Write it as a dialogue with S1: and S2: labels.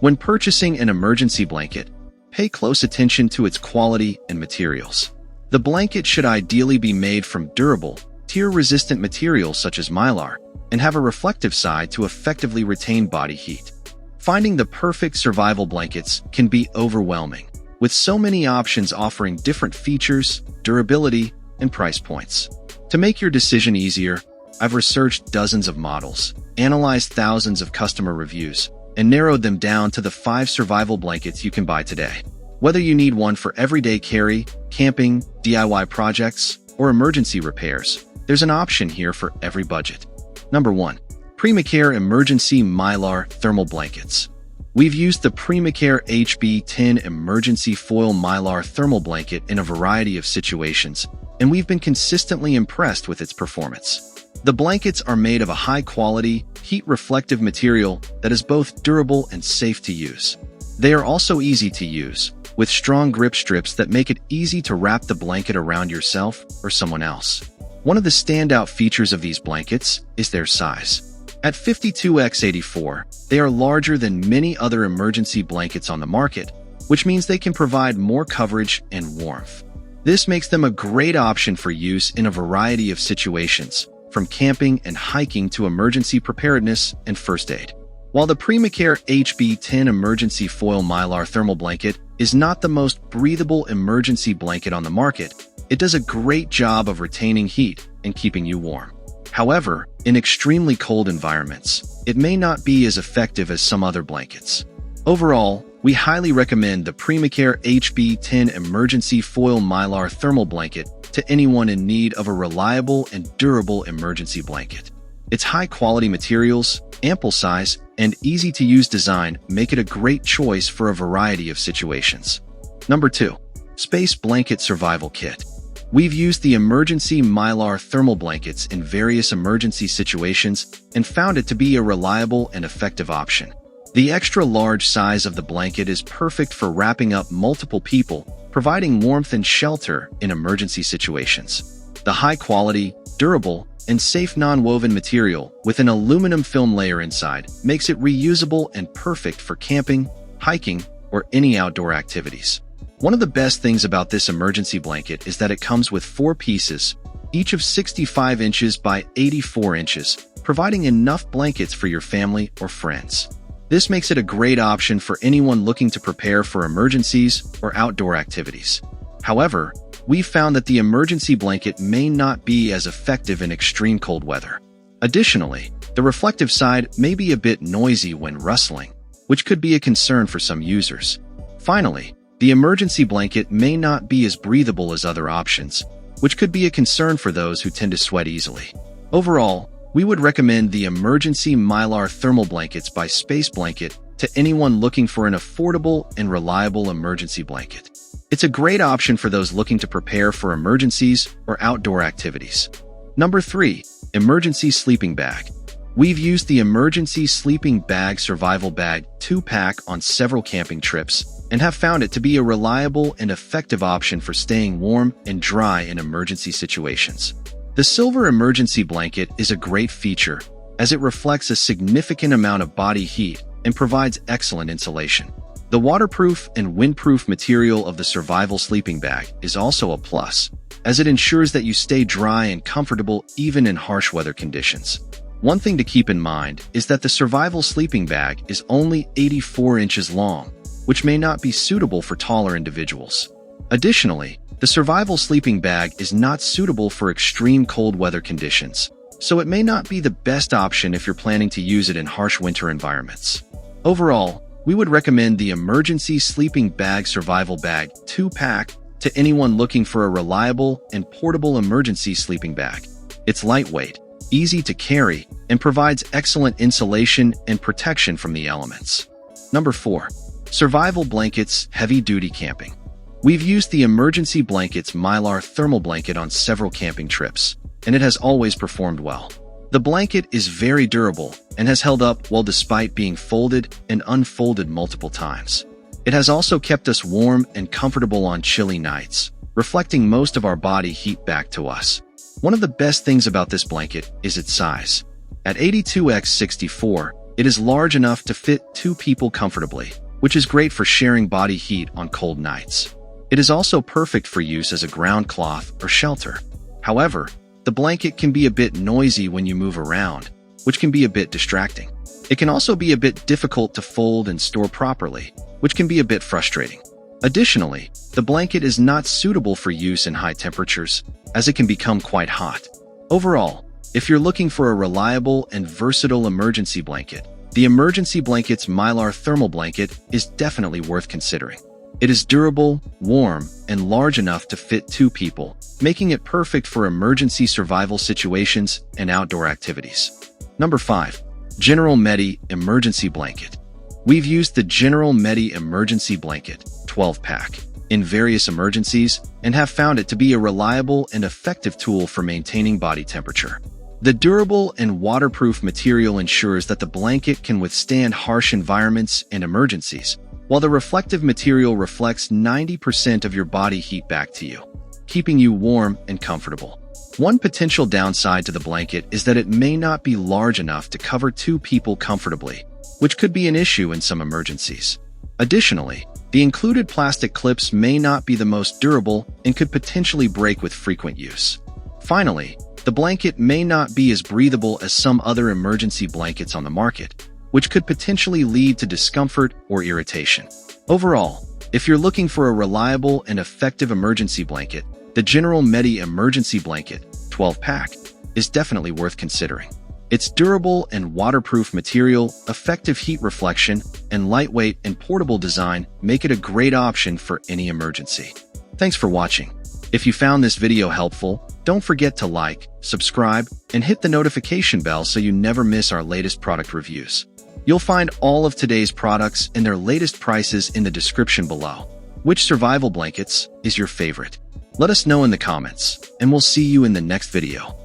S1: When purchasing an emergency blanket, pay close attention to its quality and materials. The blanket should ideally be made from durable, tear-resistant materials such as Mylar, and have a reflective side to effectively retain body heat. Finding the perfect survival blankets can be overwhelming, with so many options offering different features, durability, and price points. To make your decision easier, I've researched dozens of models, analyzed thousands of customer reviews, and narrowed them down to the 5 survival blankets you can buy today. Whether you need one for everyday carry, camping, DIY projects, or emergency repairs, there's an option here for every budget. Number 1. Primacare Emergency Mylar Thermal Blankets. We've used the Primacare HB10 Emergency Foil Mylar Thermal Blanket in a variety of situations, and we've been consistently impressed with its performance. The blankets are made of a high-quality, heat-reflective material that is both durable and safe to use. They are also easy to use, with strong grip strips that make it easy to wrap the blanket around yourself or someone else. One of the standout features of these blankets is their size. At 52x84, they are larger than many other emergency blankets on the market, which means they can provide more coverage and warmth. This makes them a great option for use in a variety of situations, from camping and hiking to emergency preparedness and first aid. While the Primacare HB10 Emergency Foil Mylar Thermal Blanket is not the most breathable emergency blanket on the market, it does a great job of retaining heat and keeping you warm. However, in extremely cold environments, it may not be as effective as some other blankets. Overall, we highly recommend the Primacare HB10 Emergency Foil Mylar Thermal Blanket to anyone in need of a reliable and durable emergency blanket. Its high-quality materials, ample size, and easy-to-use design make it a great choice for a variety of situations. Number 2. Space Blanket Survival Kit. We've used the Emergency Mylar Thermal Blankets in various emergency situations and found it to be a reliable and effective option. The extra-large size of the blanket is perfect for wrapping up multiple people, providing warmth and shelter in emergency situations. The high-quality, durable, and safe non-woven material with an aluminum film layer inside makes it reusable and perfect for camping, hiking, or any outdoor activities. One of the best things about this emergency blanket is that it comes with 4 pieces, each of 65 inches by 84 inches, providing enough blankets for your family or friends. This makes it a great option for anyone looking to prepare for emergencies or outdoor activities. However, we've found that the emergency blanket may not be as effective in extreme cold weather. Additionally, the reflective side may be a bit noisy when rustling, which could be a concern for some users. Finally, the emergency blanket may not be as breathable as other options, which could be a concern for those who tend to sweat easily. Overall, we would recommend the Emergency Mylar Thermal Blankets by Space Blanket to anyone looking for an affordable and reliable emergency blanket. It's a great option for those looking to prepare for emergencies or outdoor activities. Number 3. Emergency Sleeping Bag. We've used the Emergency Sleeping Bag Survival Bag 2-pack on several camping trips and have found it to be a reliable and effective option for staying warm and dry in emergency situations. The silver emergency blanket is a great feature as it reflects a significant amount of body heat and provides excellent insulation. The waterproof and windproof material of the survival sleeping bag is also a plus, as it ensures that you stay dry and comfortable even in harsh weather conditions. One thing to keep in mind is that the survival sleeping bag is only 84 inches long, which may not be suitable for taller individuals. Additionally, the survival sleeping bag is not suitable for extreme cold weather conditions, so it may not be the best option if you're planning to use it in harsh winter environments. Overall, we would recommend the Emergency Sleeping Bag Survival Bag 2-pack to anyone looking for a reliable and portable emergency sleeping bag. It's lightweight, easy to carry, and provides excellent insulation and protection from the elements. Number 4. Survival Blankets Heavy Duty Camping. We've used the Emergency Blankets Mylar Thermal Blanket on several camping trips, and it has always performed well. The blanket is very durable and has held up well despite being folded and unfolded multiple times. It has also kept us warm and comfortable on chilly nights, reflecting most of our body heat back to us. One of the best things about this blanket is its size. At 82x64, It is large enough to fit 2 people comfortably, which is great for sharing body heat on cold nights. It is also perfect for use as a ground cloth or shelter. However, the blanket can be a bit noisy when you move around, which can be a bit distracting. It can also be a bit difficult to fold and store properly, which can be a bit frustrating. Additionally, the blanket is not suitable for use in high temperatures, as it can become quite hot. Overall, if you're looking for a reliable and versatile emergency blanket, the Emergency Blankets Mylar Thermal Blanket is definitely worth considering. It is durable, warm, and large enough to fit 2 people, making it perfect for emergency survival situations and outdoor activities. Number 5. General Medi Emergency Blanket. We've used the General Medi Emergency Blanket 12-pack in various emergencies and have found it to be a reliable and effective tool for maintaining body temperature. The durable and waterproof material ensures that the blanket can withstand harsh environments and emergencies, while the reflective material reflects 90% of your body heat back to you, keeping you warm and comfortable. One potential downside to the blanket is that it may not be large enough to cover 2 people comfortably, which could be an issue in some emergencies. Additionally, the included plastic clips may not be the most durable and could potentially break with frequent use. Finally, the blanket may not be as breathable as some other emergency blankets on the market, which could potentially lead to discomfort or irritation. Overall, if you're looking for a reliable and effective emergency blanket, the General Medi Emergency Blanket 12-pack is definitely worth considering. Its durable and waterproof material, effective heat reflection, and lightweight and portable design make it a great option for any emergency. Thanks for watching. If you found this video helpful, don't forget to like, subscribe, and hit the notification bell so you never miss our latest product reviews. You'll find all of today's products and their latest prices in the description below. Which survival blankets is your favorite? Let us know in the comments, and we'll see you in the next video.